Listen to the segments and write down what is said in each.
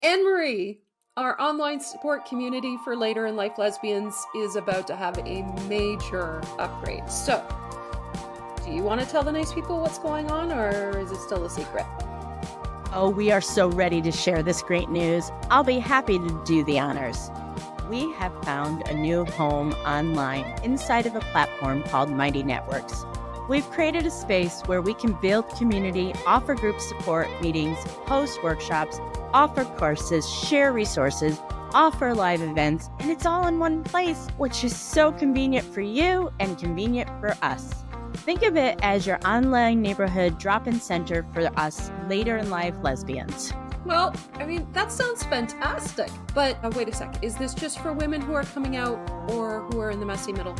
Anne-Marie, our online support community for later in life lesbians is about to have a major upgrade. So, do you want to tell the nice people what's going on, or is it still a secret? Oh, we are so ready to share this great news. I'll be happy to do the honors. We have found a new home online inside of a platform called Mighty Networks. We've created a space where we can build community, offer group support meetings, host workshops, offer courses, share resources, offer live events, and it's all in one place, which is so convenient for you and convenient for us. Think of it as your online neighborhood drop-in center for us later in life lesbians. Well, I mean, that sounds fantastic. But wait a sec, is this just for women who are coming out or who are in the messy middle?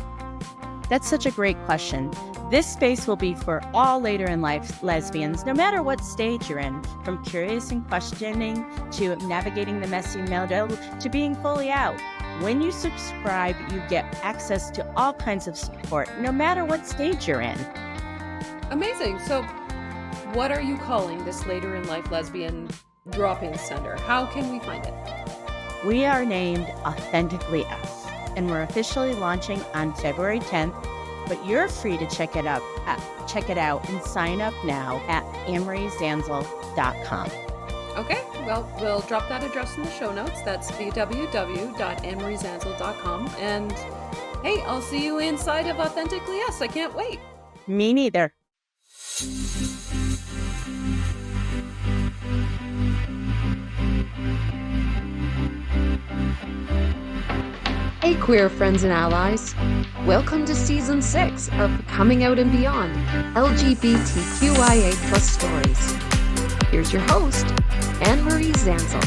That's such a great question. This space will be for all later in life lesbians, no matter what stage you're in, from curious and questioning to navigating the messy middle to being fully out. When you subscribe, you get access to all kinds of support, no matter what stage you're in. Amazing. So, what are you calling this later in life lesbian drop-in center? How can we find it? We are named Authentically Us, and we're officially launching on February 10th, but you're free to check it out and sign up now at AnnemarieZanzal.com. Okay, well, we'll drop that address in the show notes. That's www.AnnemarieZanzal.com. And hey, I'll see you inside of Authentically Us. I can't wait. Me neither. Hey, queer friends and allies. Welcome to Season 6 of Coming Out and Beyond, LGBTQIA+ stories. Here's your host, Anne-Marie Zanzal.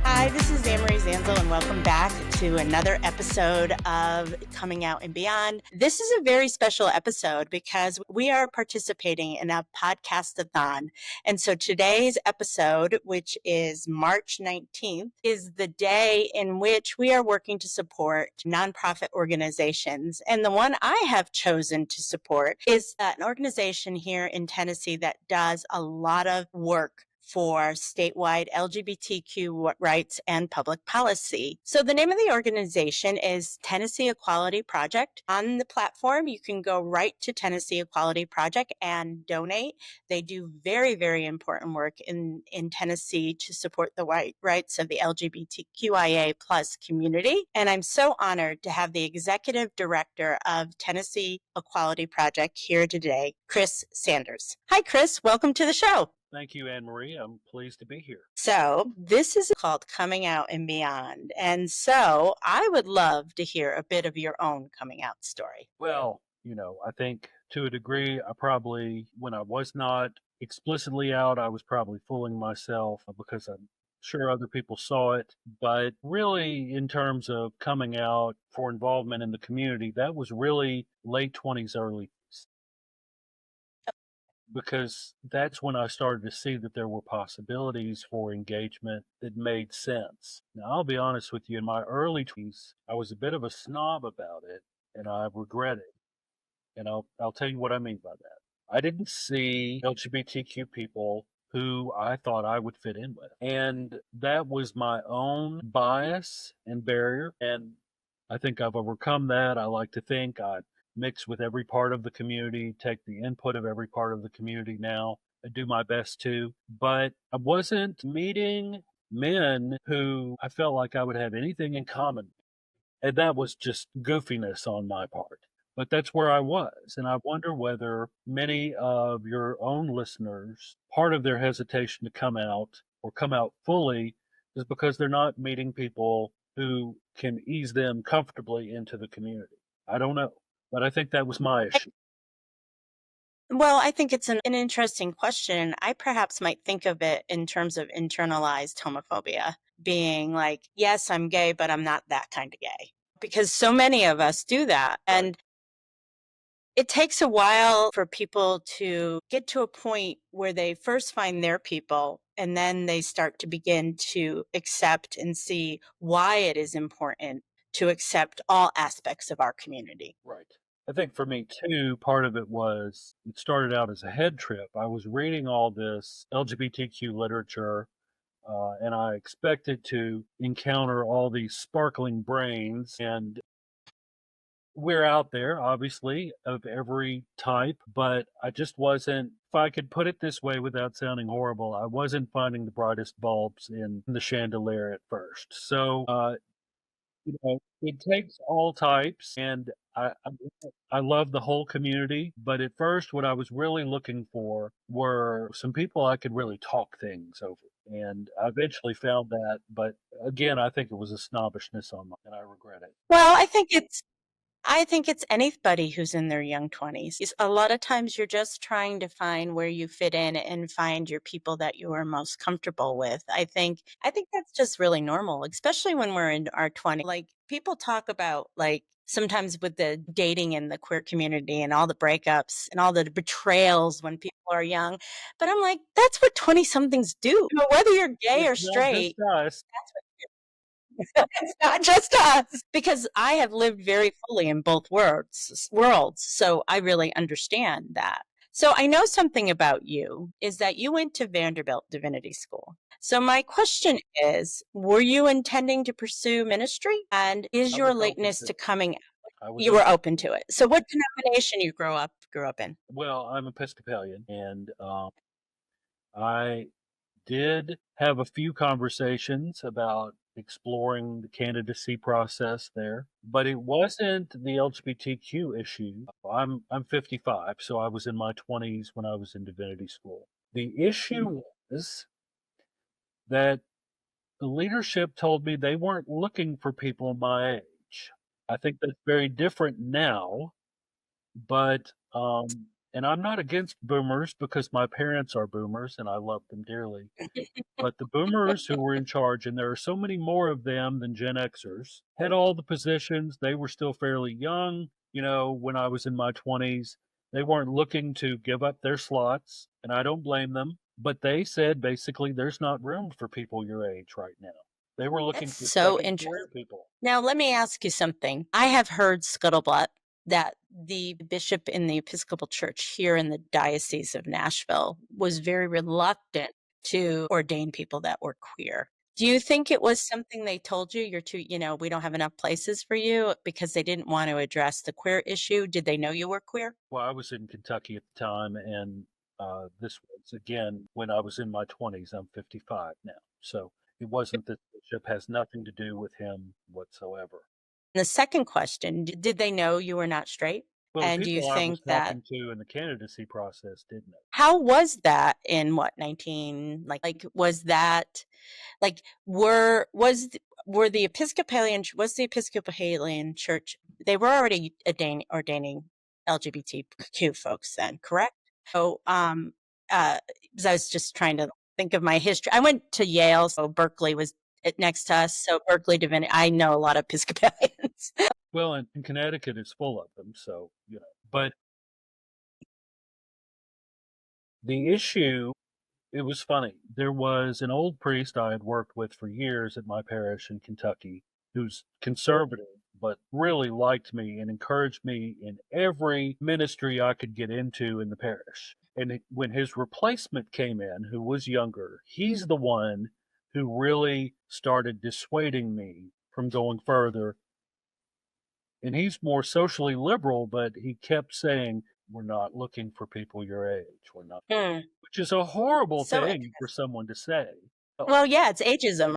Hi, this is Anne-Marie Zanzal, and welcome back to another episode of Coming Out and Beyond. This is a very special episode because we are participating in a Podcasthon. And so today's episode, which is March 19th, is the day in which we are working to support nonprofit organizations. And the one I have chosen to support is an organization here in Tennessee that does a lot of work for statewide LGBTQ rights and public policy. So the name of the organization is Tennessee Equality Project. On the platform, you can go right to Tennessee Equality Project and donate. They do very, very important work in Tennessee to support the rights of the LGBTQIA plus community. And I'm so honored to have the executive director of Tennessee Equality Project here today, Chris Sanders. Hi, Chris. Welcome to the show. Thank you, Anne-Marie. I'm pleased to be here. So this is called Coming Out and Beyond. And so I would love to hear a bit of your own coming out story. Well, I think to a degree, when I was not explicitly out, I was probably fooling myself because I'm sure other people saw it. But really, in terms of coming out for involvement in the community, that was really late 20s, early, because that's when I started to see that there were possibilities for engagement that made sense. Now, I'll be honest with you, in my early 20s, I was a bit of a snob about it, and I regret it. And I'll tell you what I mean by that. I didn't see LGBTQ people who I thought I would fit in with. And that was my own bias and barrier. And I think I've overcome that. I like to think I mix with every part of the community, take the input of every part of the community now, and do my best to. But I wasn't meeting men who I felt like I would have anything in common. And that was just goofiness on my part. But that's where I was. And I wonder whether many of your own listeners, part of their hesitation to come out or come out fully is because they're not meeting people who can ease them comfortably into the community. I don't know. But I think that was my issue. Well, I think it's an interesting question. I perhaps might think of it in terms of internalized homophobia, being like, yes, I'm gay, but I'm not that kind of gay. Because so many of us do that. And it takes a while for people to get to a point where they first find their people, and then they start to begin to accept and see why it is important to accept all aspects of our community. Right. I think for me too, part of it was it started out as a head trip. I was reading all this LGBTQ literature, and I expected to encounter all these sparkling brains. And we're out there, obviously, of every type, but I just wasn't, if I could put it this way without sounding horrible, I wasn't finding the brightest bulbs in the chandelier at first. So, it takes all types, and I love the whole community. But at first, what I was really looking for were some people I could really talk things over. And I eventually found that, but again, I think it was a snobbishness on my, and I regret it. Well, I think it's anybody who's in their young 20s. A lot of times you're just trying to find where you fit in and find your people that you are most comfortable with. I think that's just really normal, especially when we're in our 20s. Like people talk about like sometimes with the dating in the queer community and all the breakups and all the betrayals when people are young. But I'm like, that's what 20 somethings do. Whether you're gay It's or not just straight, us. it's not just us because I have lived very fully in both worlds. So I really understand that. So I know something about you is that you went to Vanderbilt Divinity School. So my question is, were you intending to pursue ministry? And is I your was open lateness to to it. coming I was you were open. open to it. So what denomination you grew up in? Well, I'm Episcopalian, and I did have a few conversations about exploring the candidacy process there, but it wasn't the LGBTQ issue. I'm 55, so I was in my 20s when I was in divinity school. The issue was that the leadership told me they weren't looking for people my age. I think that's very different now, but and I'm not against boomers because my parents are boomers and I love them dearly. But the boomers who were in charge, and there are so many more of them than Gen Xers, had all the positions. They were still fairly young. When I was in my 20s, they weren't looking to give up their slots, and I don't blame them. But they said basically there's not room for people your age right now. They were looking That's for so second career interesting. people. Now, let me ask you something. I have heard scuttlebutt that the bishop in the Episcopal Church here in the Diocese of Nashville was very reluctant to ordain people that were queer. Do you think it was something they told you you're too, we don't have enough places for you because they didn't want to address the queer issue? Did they know you were queer? Well, I was in Kentucky at the time, and this was again when I was in my 20s. I'm 55 now. So it wasn't that the bishop has nothing to do with him whatsoever. And the second question, did they know you were not straight? Well, the And do you people I was think that talking to in the candidacy process did know. how was that in what 19 like was that like were the Episcopalian was the Episcopalian Church they were already ordaining LGBTQ folks then, correct? So because I was just trying to think of my history. I went to Yale, so Berkeley was next to us. So Berkeley Divinity, I know a lot of Episcopalians. Well, in Connecticut, it's full of them. So, but the issue, it was funny. There was an old priest I had worked with for years at my parish in Kentucky who's conservative, but really liked me and encouraged me in every ministry I could get into in the parish. And when his replacement came in, who was younger, he's the one who really started dissuading me from going further. And he's more socially liberal, but he kept saying, "We're not looking for people your age. We're not," Hmm. which is a horrible So thing for someone to say. well, yeah, it's ageism.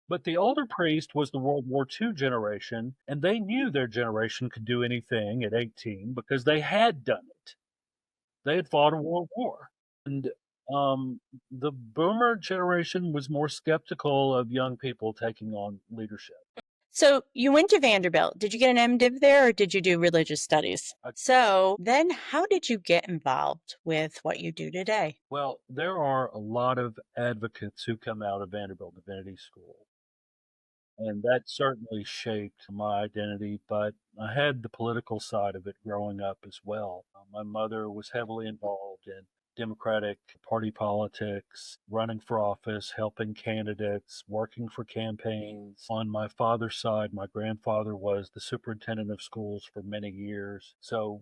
But the older priest was the World War II generation, and they knew their generation could do anything at 18 because they had done it. They had fought a world war. And the boomer generation was more skeptical of young people taking on leadership. So you went to Vanderbilt. Did you get an MDiv there or did you do religious studies? So then how did you get involved with what you do today? Well, there are a lot of advocates who come out of Vanderbilt Divinity School, and that certainly shaped my identity, but I had the political side of it growing up as well. My mother was heavily involved in Democratic Party politics, running for office, helping candidates, working for campaigns. On my father's side, my grandfather was the superintendent of schools for many years. So,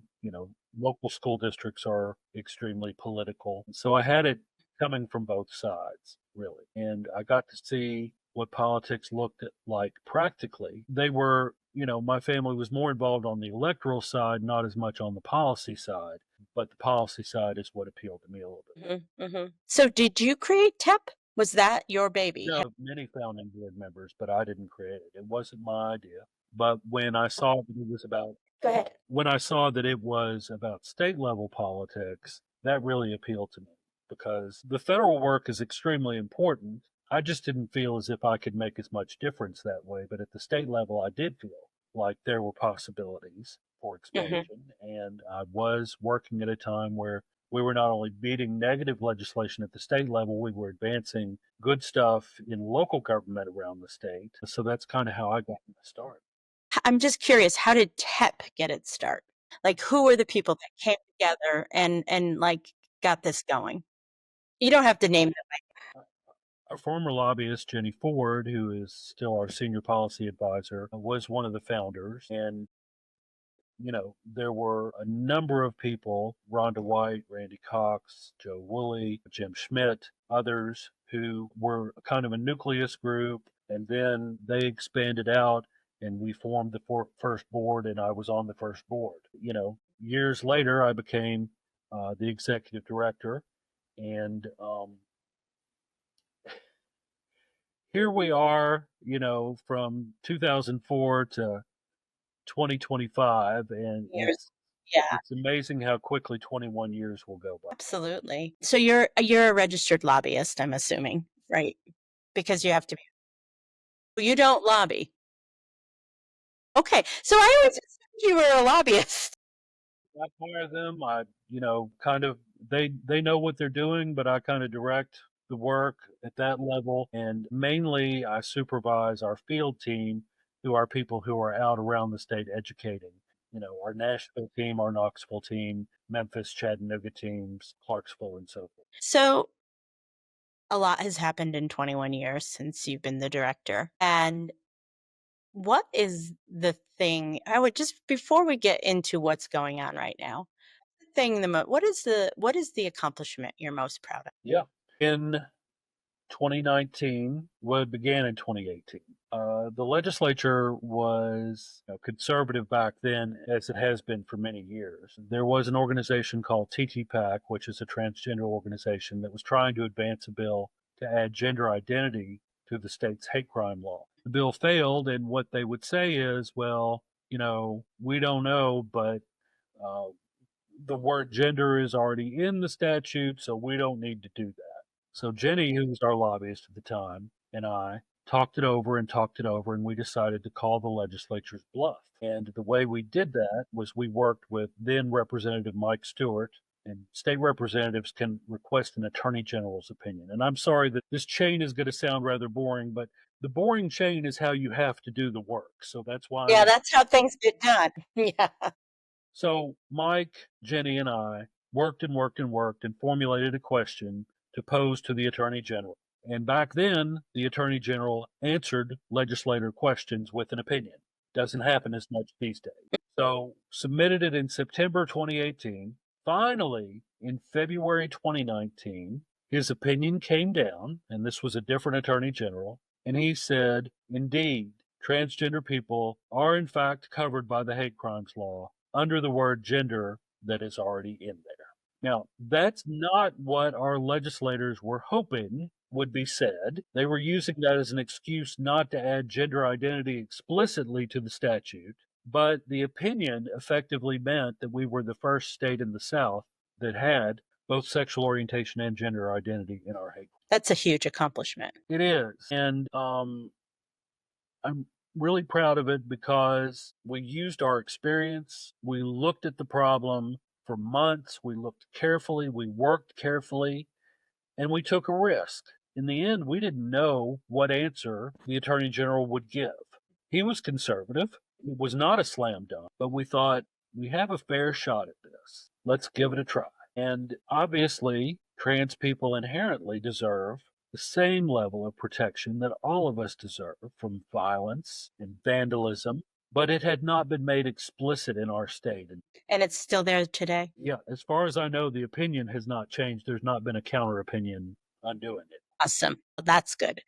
local school districts are extremely political. So I had it coming from both sides, really. And I got to see what politics looked like practically. They were, my family was more involved on the electoral side, not as much on the policy side. But the policy side is what appealed to me a little bit. So did you create TEP? Was that your baby? No, many founding board members, but I didn't create it. It wasn't my idea. But when I saw that it was about Go ahead. when I saw that it was about state level politics, that really appealed to me because the federal work is extremely important. I just didn't feel as if I could make as much difference that way. But at the state level, I did feel like there were possibilities for expansion. And I was working at a time where we were not only beating negative legislation at the state level, we were advancing good stuff in local government around the state. So that's kind of how I got my start. I'm just curious, how did TEP get its start? Like, who were the people that came together and like got this going? You don't have to name them. Our former lobbyist, Jenny Ford, who is still our senior policy advisor, was one of the founders. And, there were a number of people, Rhonda White, Randy Cox, Joe Woolley, Jim Schmidt, others who were kind of a nucleus group. And then they expanded out and we formed the first board, and I was on the first board. Years later, I became the executive director. And here we are, from 2004 to 2025, and Years. it's amazing how quickly 21 years will go by. Absolutely. So you're a registered lobbyist, I'm assuming, right? Because you have to be. You don't lobby. Okay, so I always assumed you were a lobbyist. I hire them. I, kind of they know what they're doing, but I kind of direct the work at that level, and mainly I supervise our field team, who are people who are out around the state educating. Our Nashville team, our Knoxville team, Memphis, Chattanooga teams, Clarksville, and so forth. So a lot has happened in 21 years since you've been the director. And what is the thing before we get into what's going on right now, what is the accomplishment you're most proud of? Yeah. In 2019, well, it began in 2018. The legislature was conservative back then, as it has been for many years. There was an organization called TTPAC, which is a transgender organization that was trying to advance a bill to add gender identity to the state's hate crime law. The bill failed, and what they would say is, well, we don't know, but the word gender is already in the statute, so we don't need to do that. So Jenny, who was our lobbyist at the time, and I talked it over, and we decided to call the legislature's bluff. And the way we did that was we worked with then Representative Mike Stewart, and state representatives can request an attorney general's opinion. And I'm sorry that this chain is going to sound rather boring, but the boring chain is how you have to do the work. So that's why. Yeah, that's how things get done. Yeah. So Mike, Jenny, and I worked and formulated a question to pose to the Attorney General. And back then, the Attorney General answered legislator questions with an opinion. Doesn't happen as much these days. So submitted it in September 2018. Finally, in February 2019, his opinion came down, and this was a different Attorney General, and he said, indeed, transgender people are in fact covered by the hate crimes law under the word gender that is already in there. Now, that's not what our legislators were hoping would be said. They were using that as an excuse not to add gender identity explicitly to the statute, but the opinion effectively meant that we were the first state in the South that had both sexual orientation and gender identity in our hate. That's a huge accomplishment. It is. And I'm really proud of it because we used our experience. We looked at the problem for months. We looked carefully. We worked carefully, and we took a risk. In the end, we didn't know what answer the Attorney General would give. He was conservative. It was not a slam dunk, but we thought we have a fair shot at this. Let's give it a try. And obviously, trans people inherently deserve the same level of protection that all of us deserve from violence and vandalism, but it had not been made explicit in our state. And it's still there today. Yeah, as far as I know, the opinion has not changed. There's not been a counter opinion undoing it. Awesome. That's good.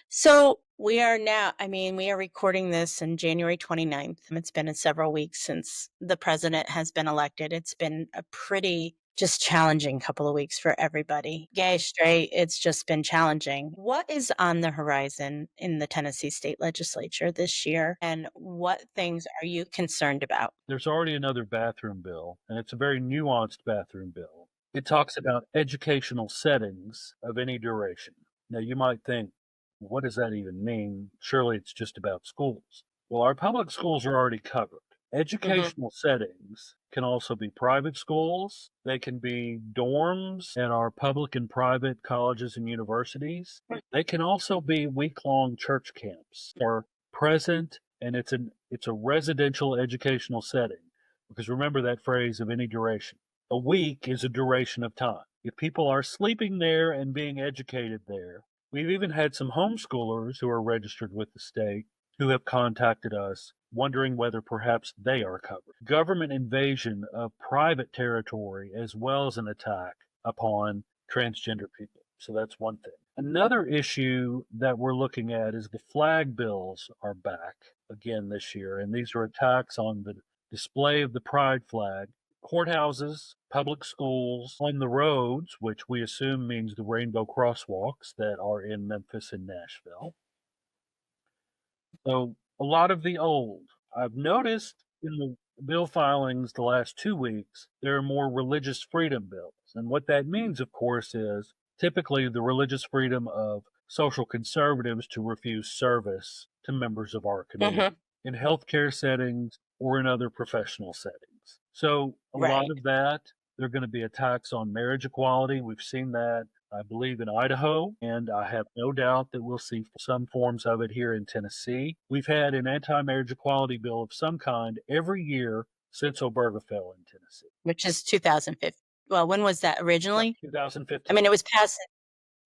So we are now, we are recording this on January 29th. It's been several weeks since the president has been elected. It's been a pretty just challenging couple of weeks for everybody. Gay, straight, it's just been challenging. What is on the horizon in the Tennessee state legislature this year? And what things are you concerned about? There's already another bathroom bill, and it's a very nuanced bathroom bill. It talks about educational settings of any duration. Now, you might think, what does that even mean? Surely it's just about schools. Well, our public schools are already covered. Educational settings can also be private schools. They can be dorms at our public and private colleges and universities. They can also be week-long church camps or present, and it's a residential educational setting. Because remember that phrase of any duration. A week is a duration of time. If people are sleeping there and being educated there, we've even had some homeschoolers who are registered with the state who have contacted us wondering whether perhaps they are covered. Government invasion of private territory as well as an attack upon transgender people. So that's one thing. Another issue that we're looking at is the flag bills are back again this year, and these are attacks on the display of the pride flag. Courthouses, public schools, on the roads, which we assume means the rainbow crosswalks that are in Memphis and Nashville. So a lot of the old. I've noticed in the bill filings the last 2 weeks, there are more religious freedom bills. And what that means, of course, is typically the religious freedom of social conservatives to refuse service to members of our community in healthcare settings or in other professional settings. So a lot of that, there are going to be attacks on marriage equality. We've seen that, I believe, in Idaho, and I have no doubt that we'll see some forms of it here in Tennessee. We've had an anti-marriage equality bill of some kind every year since Obergefell in Tennessee. Which is 2015. Well, when was that originally? 2015. It was passed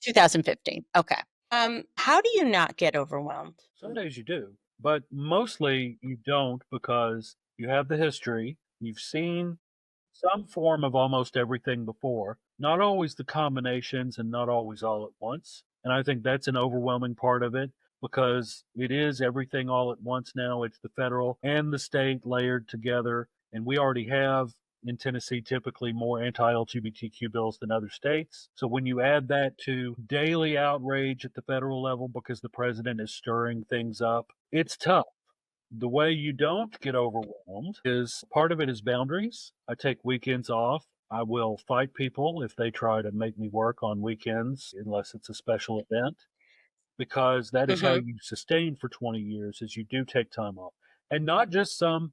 in 2015. Okay. How do you not get overwhelmed? Some days you do, but mostly you don't because you have the history. You've seen some form of almost everything before, not always the combinations and not always all at once. And I think that's an overwhelming part of it because it is everything all at once now. It's the federal and the state layered together. And we already have in Tennessee typically more anti-LGBTQ bills than other states. So when you add that to daily outrage at the federal level because the president is stirring things up, it's tough. The way you don't get overwhelmed is part of it is boundaries. I take weekends off. I will fight people if they try to make me work on weekends unless it's a special event, because that is how you sustain for 20 years is you do take time off. And not just some,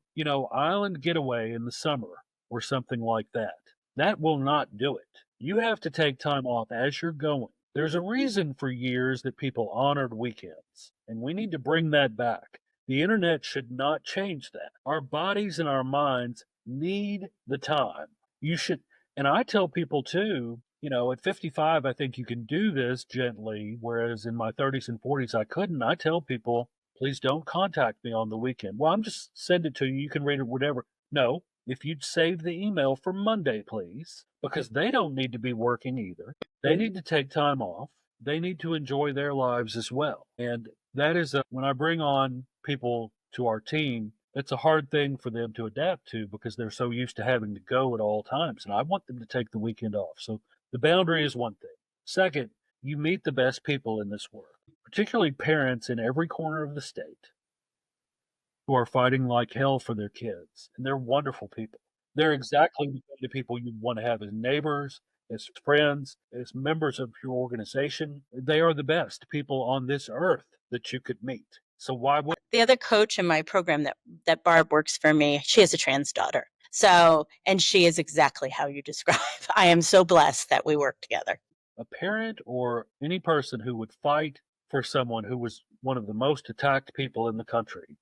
island getaway in the summer or something like that. That will not do it. You have to take time off as you're going. There's a reason for years that people honored weekends, and we need to bring that back. The internet should not change that. Our bodies and our minds need the time. You should, and I tell people too, at 55, I think you can do this gently, whereas in my 30s and 40s, I couldn't. I tell people, please don't contact me on the weekend. Well, I'm just send it to you. You can read it, whatever. No, if you'd save the email for Monday, please, because they don't need to be working either. They need to take time off. They need to enjoy their lives as well. And that is when I bring on people to our team, it's a hard thing for them to adapt to because they're so used to having to go at all times. And I want them to take the weekend off. So the boundary is one thing. Second, you meet the best people in this work, particularly parents in every corner of the state who are fighting like hell for their kids. And they're wonderful people. They're exactly the kind of people you want to have as neighbors, as friends, as members of your organization. They are the best people on this earth that you could meet. So why would the other coach in my program that Barb works for me, she has a trans daughter. So, and she is exactly how you describe. I am so blessed that we work together. A parent or any person who would fight for someone who was one of the most attacked people in the country.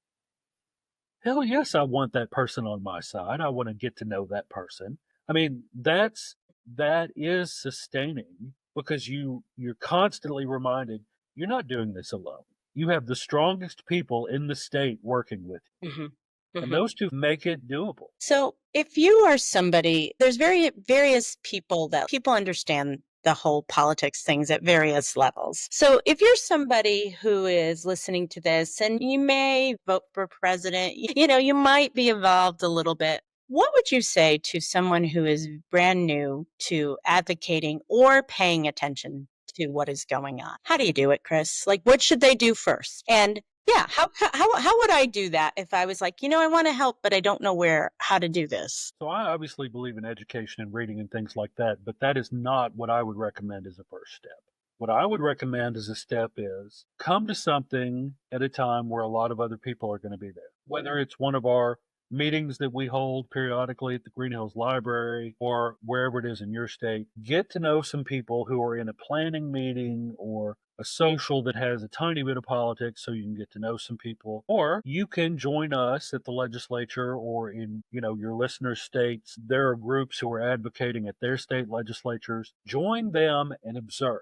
Hell yes, I want that person on my side. I want to get to know that person. I mean, that's that is sustaining because you're constantly reminded you're not doing this alone. You have the strongest people in the state working with you. Hmm. And Hmm. those two make it doable. So if you are somebody, there's various people that people understand the whole politics things at various levels. So if you're somebody who is listening to this and you may vote for president, you might be involved a little bit. What would you say to someone who is brand new to advocating or paying attention to what is going on? How do you do it, Chris? Like, what should they do first? And yeah, how would I do that if I was like, I want to help, but I don't know how to do this? So I obviously believe in education and reading and things like that, but that is not what I would recommend as a first step. What I would recommend as a step is come to something at a time where a lot of other people are going to be there. Whether it's one of our meetings that we hold periodically at the Green Hills Library or wherever it is in your state, get to know some people who are in a planning meeting or a social that has a tiny bit of politics so you can get to know some people. Or you can join us at the legislature or in, your listener states. There are groups who are advocating at their state legislatures. Join them and observe.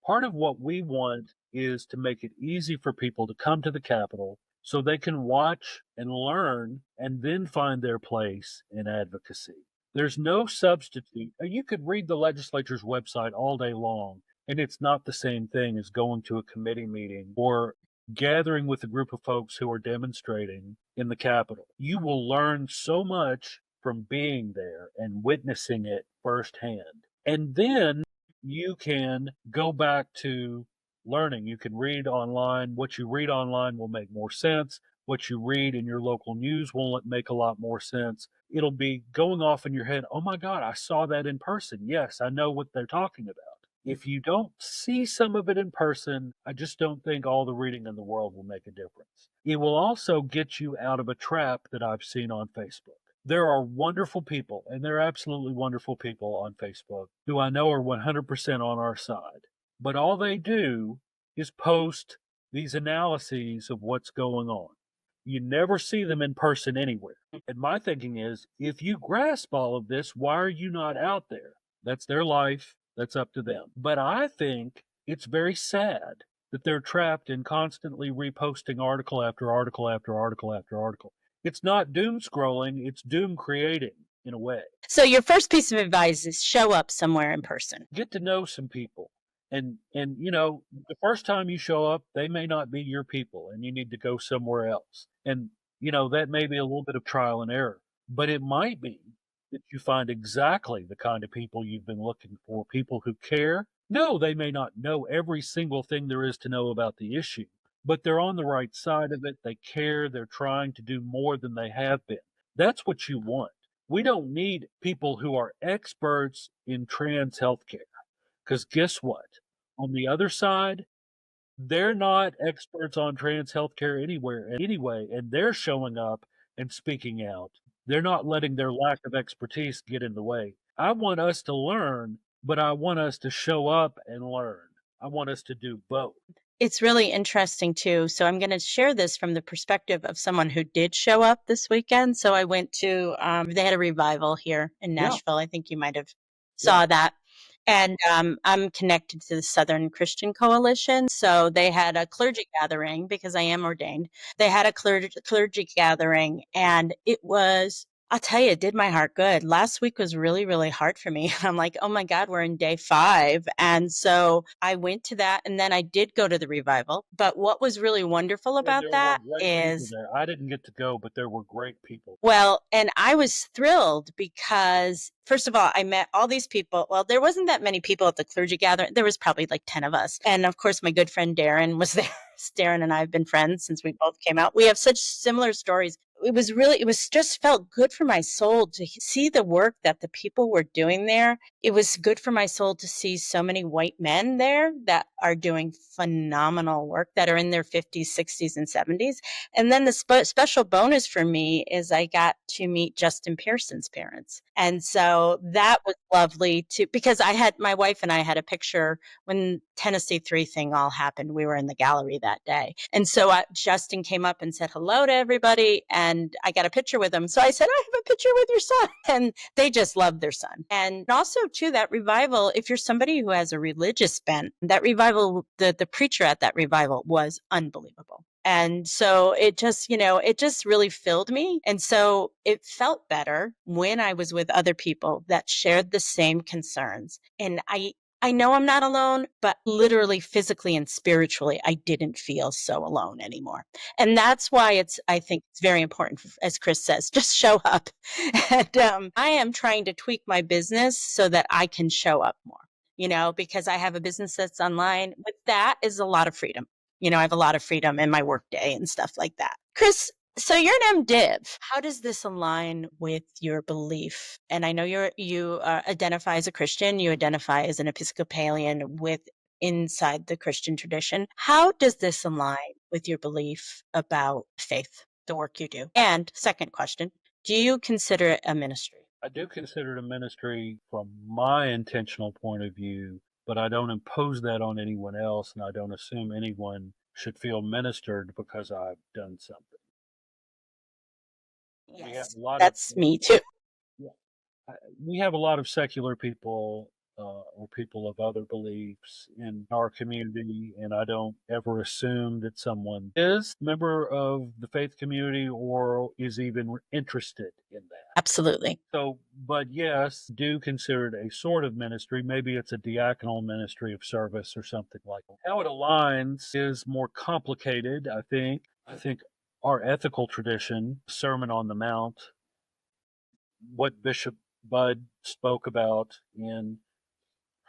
Part of what we want is to make it easy for people to come to the Capitol so they can watch and learn and then find their place in advocacy. There's no substitute. You could read the legislature's website all day long, and it's not the same thing as going to a committee meeting or gathering with a group of folks who are demonstrating in the Capitol. You will learn so much from being there and witnessing it firsthand. And then you can go back to learning. You can read online. What you read online will make more sense. What you read in your local news will make a lot more sense. It'll be going off in your head, oh my God, I saw that in person. Yes, I know what they're talking about. If you don't see some of it in person, I just don't think all the reading in the world will make a difference. It will also get you out of a trap that I've seen on Facebook. There are wonderful people, and they're absolutely wonderful people on Facebook who I know are 100% on our side. But all they do is post these analyses of what's going on. You never see them in person anywhere. And my thinking is, if you grasp all of this, why are you not out there? That's their life. That's up to them. But I think it's very sad that they're trapped in constantly reposting article after article after article after article. It's not doom scrolling, it's doom creating in a way. So your first piece of advice is show up somewhere in person. Get to know some people. And the first time you show up, they may not be your people and you need to go somewhere else. And that may be a little bit of trial and error, but it might be that you find exactly the kind of people you've been looking for, people who care. No, they may not know every single thing there is to know about the issue, but they're on the right side of it. They care. They're trying to do more than they have been. That's what you want. We don't need people who are experts in trans healthcare, because guess what? On the other side, they're not experts on trans healthcare anyway, and they're showing up and speaking out. They're not letting their lack of expertise get in the way. I want us to learn, but I want us to show up and learn. I want us to do both. It's really interesting too. So I'm going to share this from the perspective of someone who did show up this weekend. So I went to, they had a revival here in Nashville. I think you might have saw that. And I'm connected to the Southern Christian Coalition. So they had a clergy gathering because I am ordained. They had a clergy gathering, and it was, I'll tell you, it did my heart good. Last week was really, really hard for me. I'm like, oh my God, we're in day 5. And so I went to that, and then I did go to the revival. But what was really wonderful about that is I didn't get to go, but there were great people. Well, and I was thrilled because, first of all, I met all these people. Well, there wasn't that many people at the clergy gathering. There was probably like 10 of us. And of course, my good friend Darren was there. Darren and I have been friends since we both came out. We have such similar stories. It was just felt good for my soul to see the work that the people were doing there. It was good for my soul to see so many white men there that are doing phenomenal work, that are in their 50s, 60s, and 70s. And then the special bonus for me is I got to meet Justin Pearson's parents. And so that was lovely too, because my wife and I had a picture when Tennessee 3 thing all happened. We were in the gallery that day. And so Justin came up and said hello to everybody, and I got a picture with him. So I said, I have a picture with your son. And they just loved their son. And also, too, that revival, if you're somebody who has a religious bent, that revival, the preacher at that revival was unbelievable. And so it just, it just really filled me. And so it felt better when I was with other people that shared the same concerns. And I know I'm not alone, but literally, physically, and spiritually, I didn't feel so alone anymore. And that's why I think it's very important, as Chris says, just show up. And I am trying to tweak my business so that I can show up more, because I have a business that's online. But that is a lot of freedom. I have a lot of freedom in my workday and stuff like that. Chris, so you're an MDiv. How does this align with your belief? And I know you identify as a Christian. You identify as an Episcopalian inside the Christian tradition. How does this align with your belief about faith, the work you do? And second question, do you consider it a ministry? I do consider it a ministry from my intentional point of view, but I don't impose that on anyone else, and I don't assume anyone should feel ministered because I've done something. Yes, that's me too. We have a lot of secular people or people of other beliefs in our community, and I don't ever assume that someone is a member of the faith community or is even interested in that. Absolutely. So, but yes, do consider it a sort of ministry. Maybe it's a diaconal ministry of service or something like that. How it aligns is more complicated, I think. I think our ethical tradition, Sermon on the Mount, what Bishop Budd spoke about in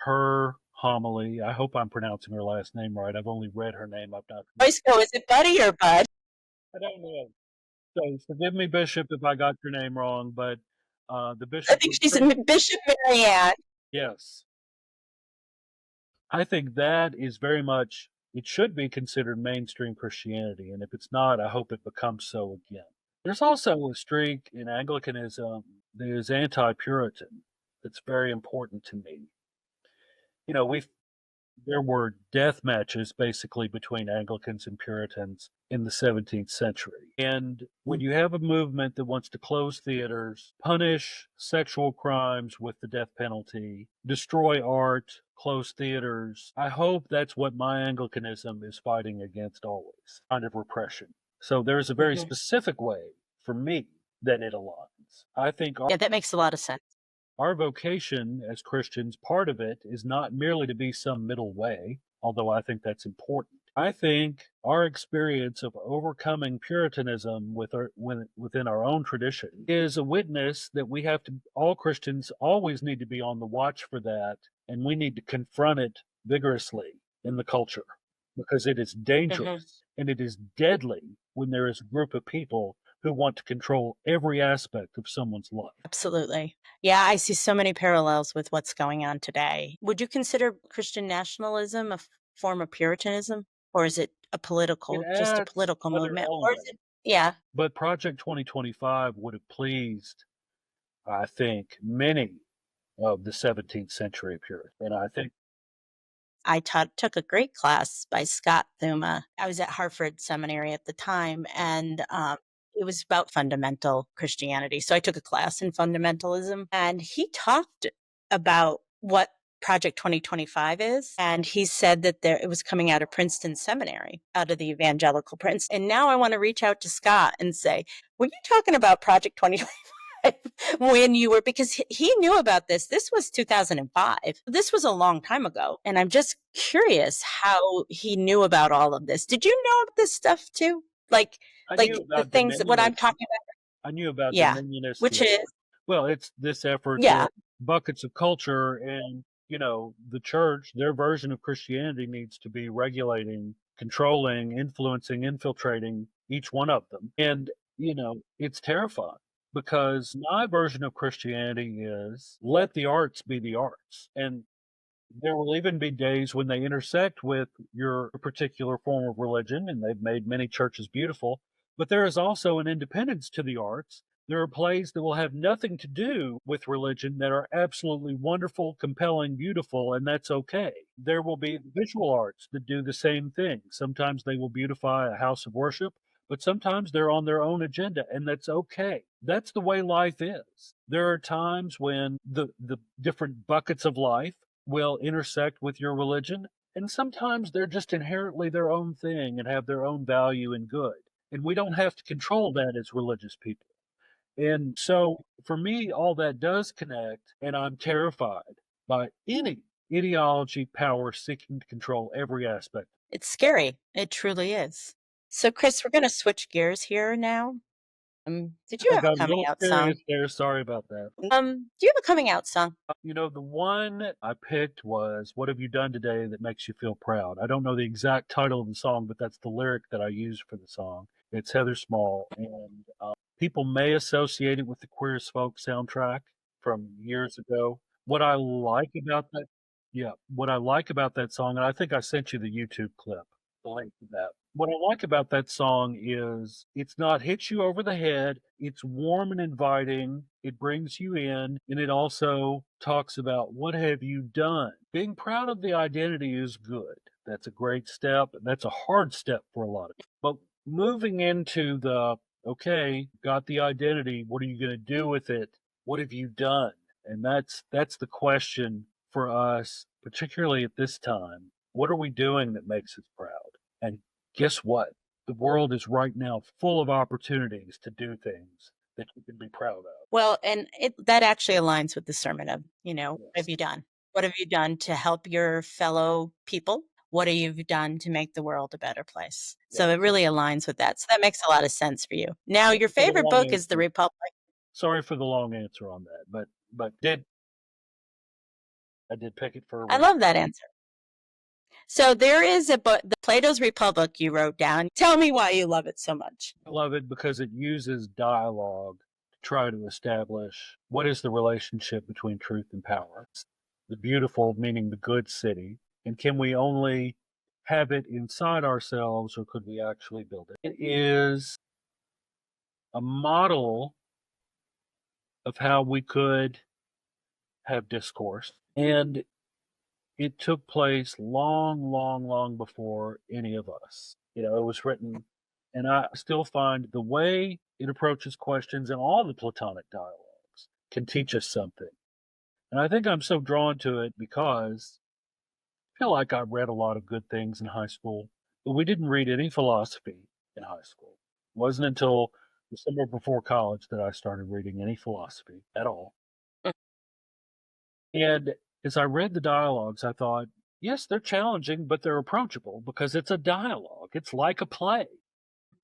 her homily. I hope I'm pronouncing her last name right. I've only read her name. I've not. So is it Buddy or Bud? I don't know. So forgive me, Bishop, if I got your name wrong, but the bishop. I think she's Bishop Marianne. Yes. I think that is very much, it should be considered mainstream Christianity. And if it's not, I hope it becomes so again. There's also a streak in Anglicanism that is anti-Puritan that's very important to me. There were death matches basically between Anglicans and Puritans in the 17th century. And when you have a movement that wants to close theaters, punish sexual crimes with the death penalty, destroy art, close theaters, I hope that's what my Anglicanism is fighting against always, kind of repression. So there's a very specific way for me that it aligns. I think that makes a lot of sense. Our vocation as Christians, part of it is not merely to be some middle way, although I think that's important. I think our experience of overcoming Puritanism within our own tradition is a witness that all Christians always need to be on the watch for that, and we need to confront it vigorously in the culture because it is dangerous and it is deadly when there is a group of people who want to control every aspect of someone's life. Absolutely. Yeah, I see so many parallels with what's going on today. Would you consider Christian nationalism a form of Puritanism, or is it just a political movement? Or is it, yeah. But Project 2025 would have pleased, I think, many of the 17th century Puritans. And I think I took a great class by Scott Thuma. I was at Hartford Seminary at the time, and it was about fundamental Christianity. So I took a class in fundamentalism, and he talked about what Project 2025 is. And he said that it was coming out of Princeton Seminary, out of the evangelical Prince. And now I want to reach out to Scott and say, were you talking about Project 2025? When you were, because he knew about this. This was 2005. This was a long time ago. And I'm just curious how he knew about all of this. Did you know this stuff too? Like the things, what I'm talking about? I knew about dominionist. Which is? Well, it's this effort buckets of culture, and, the church, their version of Christianity needs to be regulating, controlling, influencing, infiltrating each one of them. And, it's terrifying. Because my version of Christianity is let the arts be the arts. And there will even be days when they intersect with your particular form of religion, and they've made many churches beautiful. But there is also an independence to the arts There are plays that will have nothing to do with religion that are absolutely wonderful, compelling, beautiful, and that's okay. There will be visual arts that do the same thing. Sometimes they will beautify a house of worship, but sometimes they're on their own agenda, and that's okay. That's the way life is. There are times when the different buckets of life will intersect with your religion, and sometimes they're just inherently their own thing and have their own value and good. And we don't have to control that as religious people. And so for me, all that does connect, and I'm terrified by any ideology, power seeking to control every aspect. It's scary. It truly is. So, Chris, we're going to switch gears here now. Did you I have got a a coming little out song? serious there. Sorry about that. Do you have a coming out song? The one I picked was "What Have You Done Today That Makes You Feel Proud?" I don't know the exact title of the song, but that's the lyric that I used for the song. It's Heather Small, and people may associate it with the Queer as Folk soundtrack from years ago. What I like about that song, and I think I sent you the YouTube clip, the link to that. What I like about that song is it's not hit you over the head. It's warm and inviting. It brings you in, and it also talks about what have you done. Being proud of the identity is good. That's a great step. That's a hard step for a lot of people. But moving into okay, got the identity. What are you going to do with it? What have you done? And that's the question for us, particularly at this time. What are we doing that makes us proud? And guess what? The world is right now full of opportunities to do things that you can be proud of. Well, and that actually aligns with the sermon of, what have you done? What have you done to help your fellow people? What have you done to make the world a better place? So it really aligns with that. So that makes a lot of sense for you. Now, your favorite book is The Republic. Sorry for the long answer on that, but I did pick it for a reason. I love that answer. So there is a book, the Plato's Republic, you wrote down. Tell me why you love it so much. I love it because it uses dialogue to try to establish what is the relationship between truth and power. The beautiful, meaning the good city, and can we only have it inside ourselves, or could we actually build it? It is a model of how we could have discourse, and it took place long, long, long before any of us. It was written, and I still find the way it approaches questions in all the Platonic dialogues can teach us something. And I think I'm so drawn to it because I feel like I read a lot of good things in high school, but we didn't read any philosophy in high school. It wasn't until the summer before college that I started reading any philosophy at all. And as I read the dialogues, I thought, yes, they're challenging, but they're approachable because it's a dialogue. It's like a play.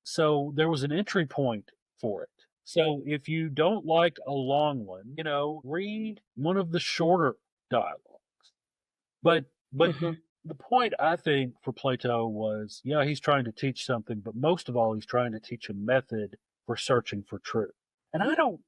So there was an entry point for it. So if you don't like a long one, read one of the shorter dialogues. But the point, I think, for Plato was, he's trying to teach something, but most of all, he's trying to teach a method for searching for truth. And I don't,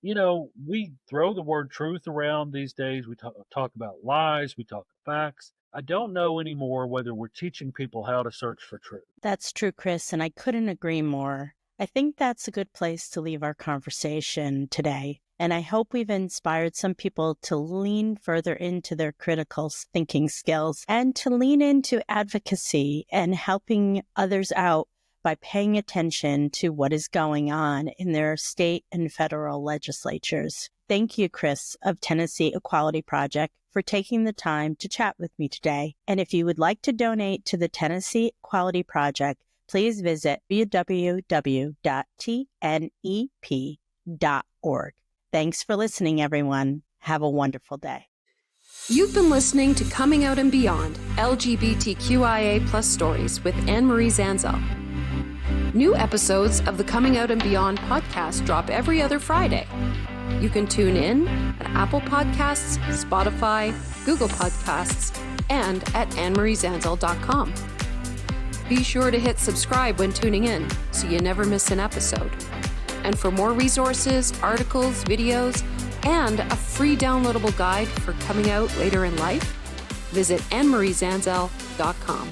we throw the word truth around these days. We talk about lies. We talk facts. I don't know anymore whether we're teaching people how to search for truth. That's true, Chris, and I couldn't agree more. I think that's a good place to leave our conversation today. And I hope we've inspired some people to lean further into their critical thinking skills and to lean into advocacy and helping others out by paying attention to what is going on in their state and federal legislatures. Thank you, Chris of Tennessee Equality Project, for taking the time to chat with me today. And if you would like to donate to the Tennessee Equality Project, please visit www.tnep.org. Thanks for listening, everyone. Have a wonderful day. You've been listening to Coming Out and Beyond, LGBTQIA+ stories with Anne-Marie Zanzal. New episodes of the Coming Out and Beyond podcast drop every other Friday. You can tune in at Apple Podcasts, Spotify, Google Podcasts, and at annemariezanzal.com. Be sure to hit subscribe when tuning in so you never miss an episode. And for more resources, articles, videos, and a free downloadable guide for coming out later in life, visit annemariezanzal.com.